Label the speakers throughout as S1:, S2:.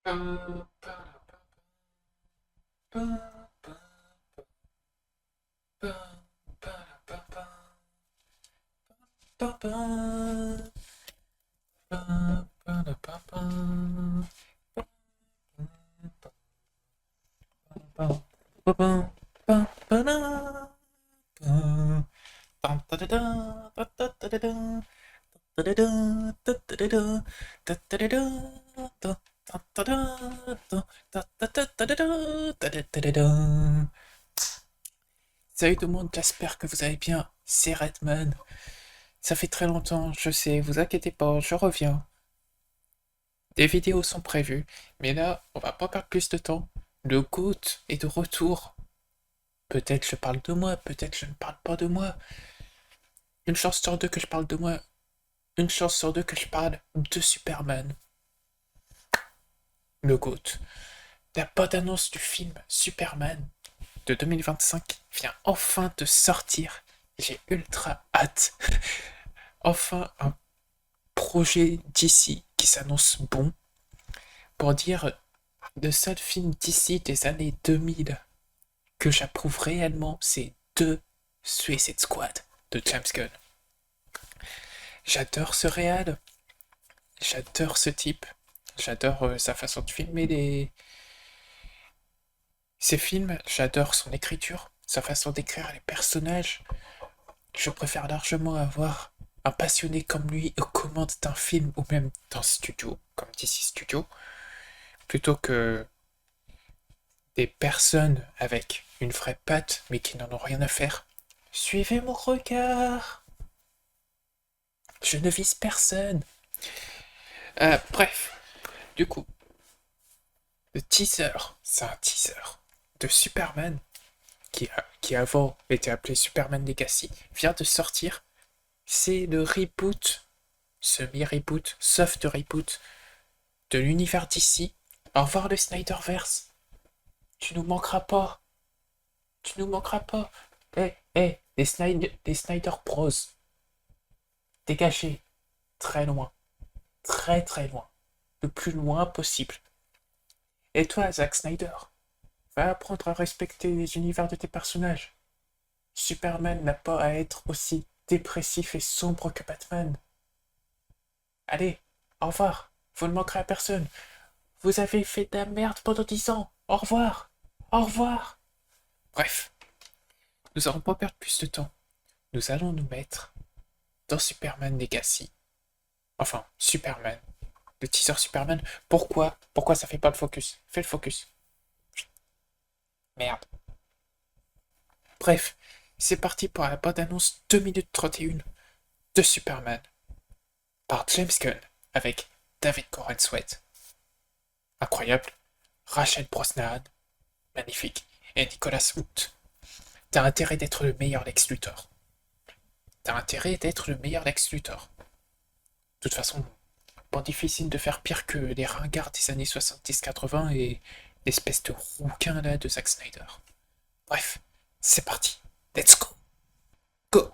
S1: Salut tout le monde, j'espère que vous allez bien. C'est Redman. Ça fait très longtemps, je sais, vous inquiétez pas, je reviens. Des vidéos sont prévues, mais là, on va pas perdre plus de temps. Le GOAT est de retour. Peut-être je parle de moi, peut-être je ne parle pas de moi. Une chance sur deux que je parle de moi, une chance sur deux que je parle de Superman. Le GOAT. La bande-annonce du film Superman de 2025 vient enfin de sortir. J'ai ultra hâte. Enfin un projet d'ici qui s'annonce bon. Pour dire, le seul film d'ici des années 2000 que j'approuve réellement, c'est The Suicide Squad de James Gunn. J'adore ce réal, j'adore ce type, j'adore sa façon de filmer ses films, j'adore son écriture, sa façon d'écrire les personnages. Je préfère largement avoir un passionné comme lui aux commandes d'un film ou même d'un studio, comme DC Studio, plutôt que des personnes avec une vraie patte mais qui n'en ont rien à faire. Suivez mon regard. Je ne vise personne. Bref, du coup, le teaser, c'est un teaser de Superman qui avant était appelé Superman Legacy, vient de sortir. C'est le reboot, semi-reboot, soft reboot de l'univers d'ici. Au revoir le Snyderverse. Tu nous manqueras pas. Tu nous manqueras pas. Les Snyder Bros. Dégagez. Très loin. Très très loin. Le plus loin possible. Et toi, Zack Snyder, va apprendre à respecter les univers de tes personnages. Superman n'a pas à être aussi dépressif et sombre que Batman. Allez, au revoir. Vous ne manquerez à personne. Vous avez fait de la merde pendant 10 ans. Au revoir. Au revoir. Bref, nous n'allons pas perdre plus de temps. Nous allons nous mettre dans Superman Legacy. Enfin, Superman. Le teaser Superman. Pourquoi ça fait pas le focus? Fais le focus. Merde. Bref, c'est parti pour la bande-annonce 2 minutes 31 de Superman par James Gunn avec David Corenswet. Incroyable. Rachel Brosnahan. Magnifique. Et Nicolas Hoult. T'as intérêt d'être le meilleur Lex Luthor. T'as intérêt d'être le meilleur Lex Luthor. De toute façon, pas difficile de faire pire que les ringards des années 70-80 et l'espèce de rouquin là de Zack Snyder. Bref, c'est parti. Let's go. Go.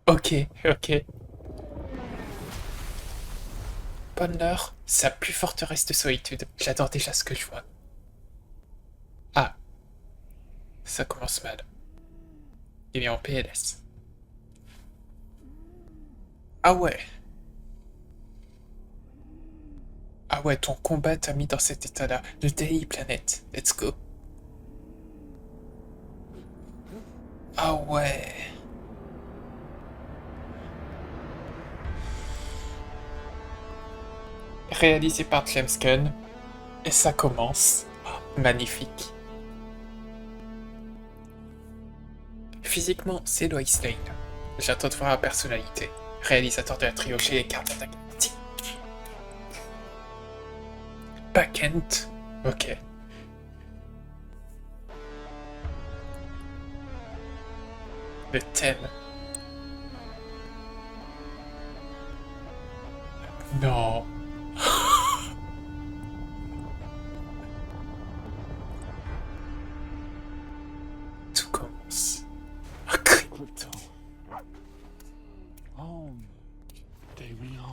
S1: Ok. Ponnler, sa plus forteresse de solitude. J'adore déjà ce que je vois. Ah, ça commence mal. Il est en PLS. Ah ouais. Ah ouais, ton combat t'a mis dans cet état-là. Le Daily Planet. Let's go. Ah ouais. Réalisé par James Gunn. Et ça commence. Oh, magnifique. Physiquement, c'est Lois Lane. J'attends de voir la personnalité. Réalisateur de la trilogie Les Gardiens de la Galaxie. Pas Kent. Ok. Le thème. Non. Tout commence. Un cri.
S2: Krypton. Home.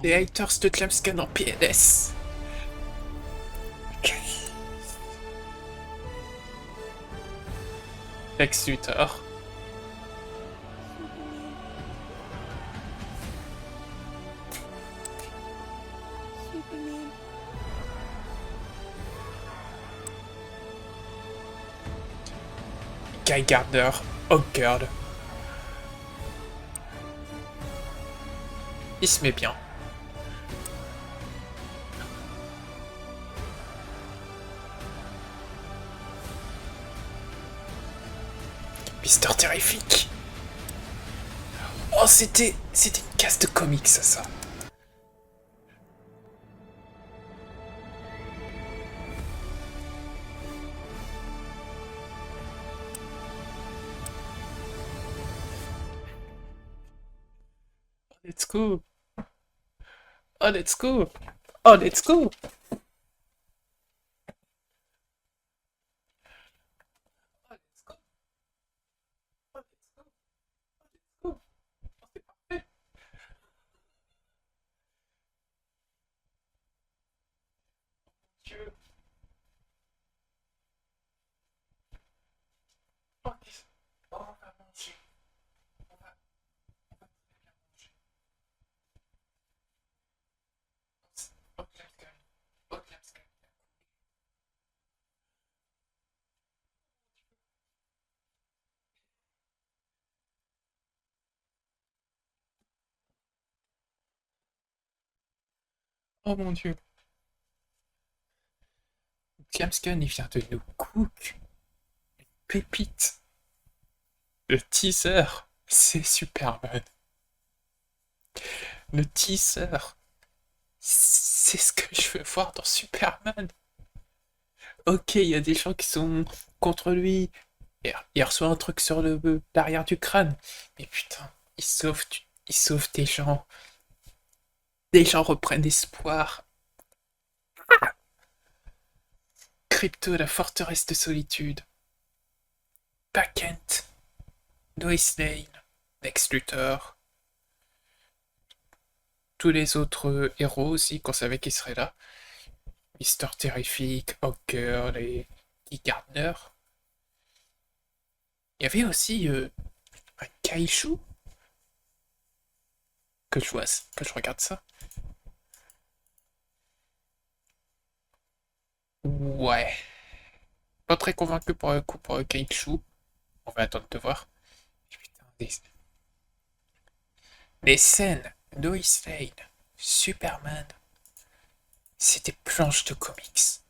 S1: Les haters de James Gunn en PNS. Lex Luthor. Guy Gardner. Oh girl. Il se met bien. Mister Terrific. Oh, c'était une case de comics, ça. Let's go. Oh, let's go. Oh, let's go. Oh mon dieu. James Gunn, il vient de nous cook une pépite. Le teaser, c'est Superman. Le teaser, c'est ce que je veux voir dans Superman. Ok, il y a des gens qui sont contre lui. Il reçoit un truc sur l'arrière du crâne. Mais putain, il sauve des gens. Des gens reprennent espoir. Crypto, la forteresse de solitude. Pas Kent. Lois Lane. Lex Luthor. Tous les autres héros aussi, qu'on savait qu'ils seraient là. Mister Terrific, Hawker, les Guy Gardner. Il y avait aussi un Kaiju que je regarde ça. Ouais. Pas très convaincu pour un coup pour un Kaiju. On va attendre de voir. Putain, les scènes Lois Lane, Superman, c'est des planches de comics.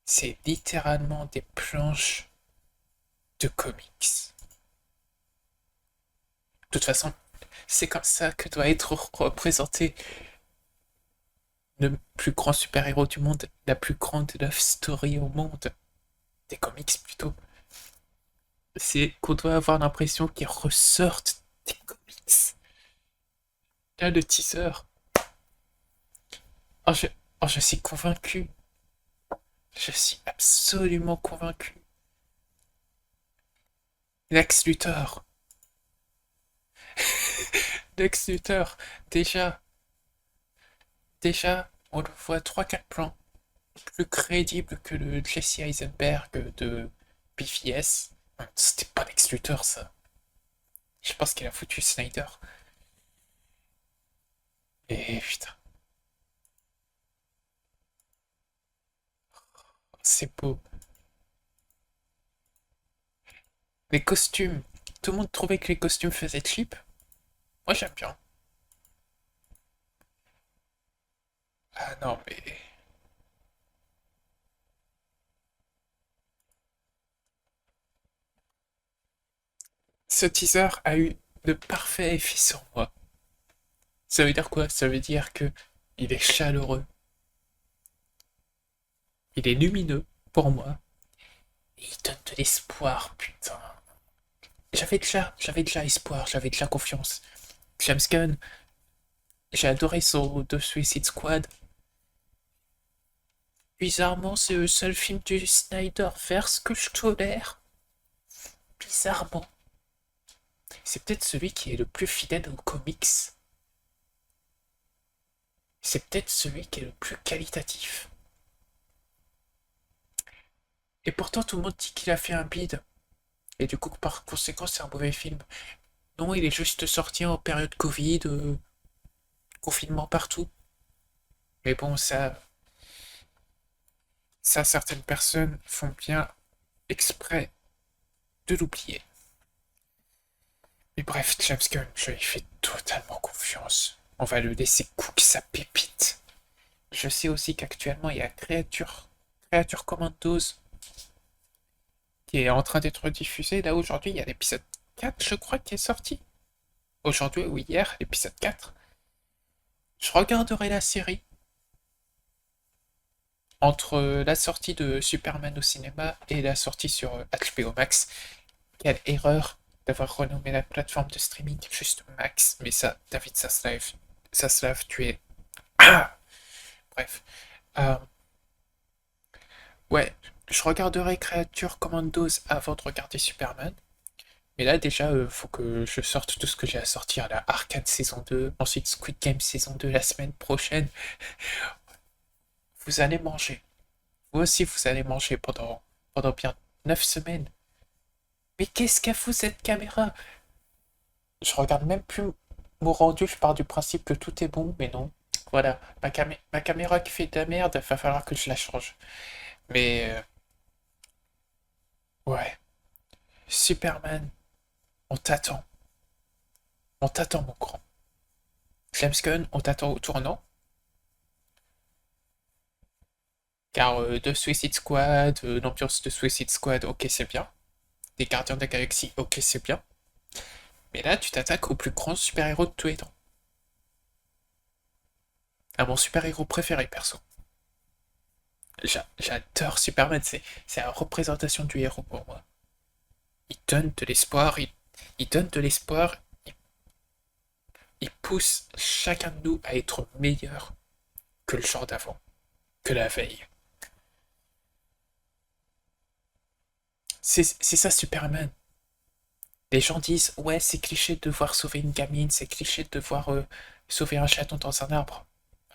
S1: C'est littéralement des planches de comics. De toute façon, c'est comme ça que doit être représenté le plus grand super-héros du monde, la plus grande love story au monde. Des comics plutôt. C'est qu'on doit avoir l'impression qu'ils ressortent des comics. Là, le teaser. Oh, je suis convaincu. Je suis absolument convaincu. Lex Luthor. Lex Luthor. Déjà, on le voit 3-4 plans. Plus crédible que le Jesse Eisenberg de BVS. C'était pas Lex Luthor, ça. Je pense qu'il a foutu Snyder. Et putain. C'est beau. Les costumes. Tout le monde trouvait que les costumes faisaient cheap. Moi, j'aime bien. Ah non, mais... Ce teaser a eu le parfait effet sur moi. Ça veut dire quoi? Ça veut dire que il est chaleureux. Il est lumineux pour moi. Et il donne de l'espoir, putain. J'avais déjà espoir, j'avais déjà confiance. James Gunn, j'ai adoré son The Suicide Squad. Bizarrement, c'est le seul film du Snyderverse que je tolère. Bizarrement. C'est peut-être celui qui est le plus fidèle aux comics. C'est peut-être celui qui est le plus qualitatif. Et pourtant, tout le monde dit qu'il a fait un bide. Et du coup, par conséquent, c'est un mauvais film. Non, il est juste sorti en période Covid, confinement partout. Mais bon, ça, certaines personnes font bien exprès de l'oublier. Mais bref, James Gunn, je lui fais totalement confiance. On va le laisser cook sa pépite. Je sais aussi qu'actuellement, il y a Creature Commandos qui est en train d'être diffusé. Là, aujourd'hui, il y a l'épisode 4, je crois, qui est sorti. Aujourd'hui ou hier, l'épisode 4. Je regarderai la série entre la sortie de Superman au cinéma et la sortie sur HBO Max. Quelle erreur d'avoir renommé la plateforme de streaming juste Max. Mais ça, David Zaslav, tu es... Ah bref. Euh, ouais, je regarderai Creature Commandos avant de regarder Superman. Mais là, déjà, faut que je sorte tout ce que j'ai à sortir. La Arcane saison 2, ensuite Squid Game saison 2 la semaine prochaine. Vous allez manger. Vous aussi, vous allez manger pendant bien 9 semaines. Mais qu'est-ce qu'a foutu cette caméra? Je regarde même plus mon rendu, je pars du principe que tout est bon, mais non. Voilà, ma caméra qui fait de la merde, va falloir que je la change. Mais ouais, Superman, on t'attend. On t'attend, mon grand. James Gunn, on t'attend au tournant. Car de Suicide Squad, l'ambiance de Suicide Squad, ok, c'est bien. Des Gardiens de la Galaxie, ok, c'est bien. Mais là, tu t'attaques au plus grand super-héros de tous les temps. À mon super-héros préféré, perso. J'adore Superman, c'est la représentation du héros pour moi. Il donne de l'espoir, il donne de l'espoir, il pousse chacun de nous à être meilleur que le jour d'avant, que la veille. C'est ça Superman. Les gens disent, ouais, c'est cliché de devoir sauver une gamine, c'est cliché de devoir sauver un chaton dans un arbre.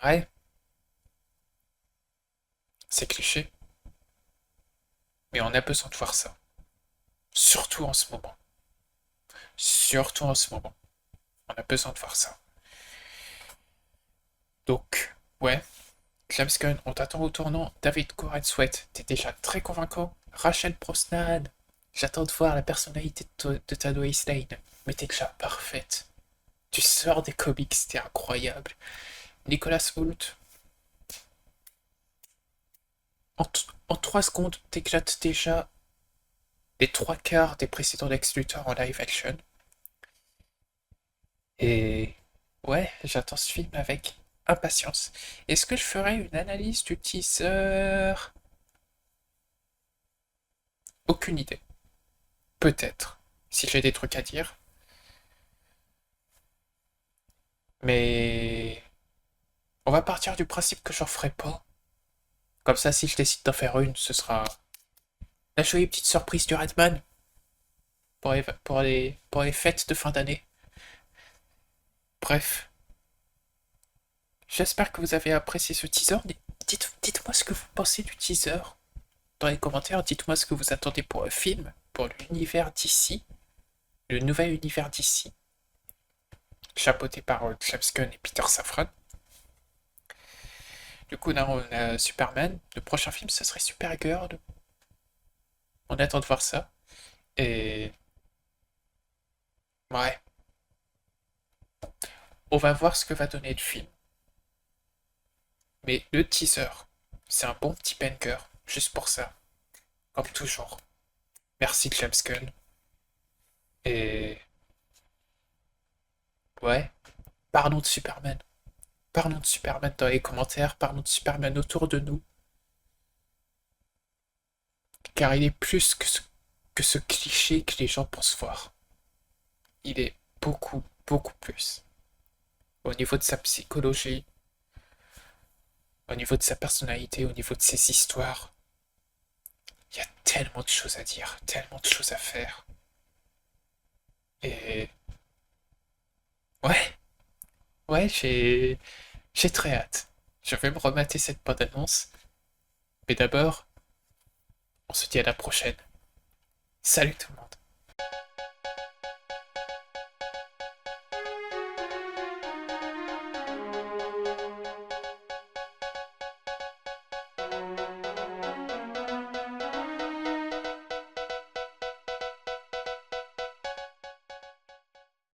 S1: Ouais, c'est cliché, mais on a besoin de voir ça. Surtout en ce moment. Surtout en ce moment. On a besoin de voir ça. Donc, ouais, James Gunn, on t'attend au tournant. David Coren Sweat, t'es déjà très convaincant. Rachel Brosnan, j'attends de voir la personnalité de ta Lois Lane. Mais t'es déjà parfaite. Tu sors des comics, t'es incroyable. Nicolas Hoult, en 3 secondes, t'éclates déjà les 3 quarts des précédents Lex Luthor en live action. Et ouais, j'attends ce film avec impatience. Est-ce que je ferai une analyse du teaser? Aucune idée. Peut-être, si j'ai des trucs à dire. Mais on va partir du principe que j'en ferai pas. Comme ça, si je décide d'en faire une, ce sera la jolie petite surprise du Redman pour les fêtes de fin d'année. Bref, j'espère que vous avez apprécié ce teaser. Dites-moi ce que vous pensez du teaser dans les commentaires. Dites-moi ce que vous attendez pour le film, pour l'univers d'ici, le nouvel univers d'ici, chapeauté par James Gunn et Peter Safran. Du coup, là, on a Superman. Le prochain film, ce serait Supergirl. On attend de voir ça. Et ouais, on va voir ce que va donner le film. Mais le teaser, c'est un bon petit banger, juste pour ça. Comme toujours. Merci James Gunn. Et ouais, parlons de Superman. Parlons de Superman dans les commentaires, parlons de Superman autour de nous. Car il est plus que ce cliché que les gens pensent voir. Il est beaucoup, beaucoup plus. Au niveau de sa psychologie, au niveau de sa personnalité, au niveau de ses histoires. Il y a tellement de choses à dire, tellement de choses à faire. Et ouais, ouais, j'ai très hâte. Je vais me remater cette bande-annonce. Mais d'abord, on se dit à la prochaine. Salut tout le monde.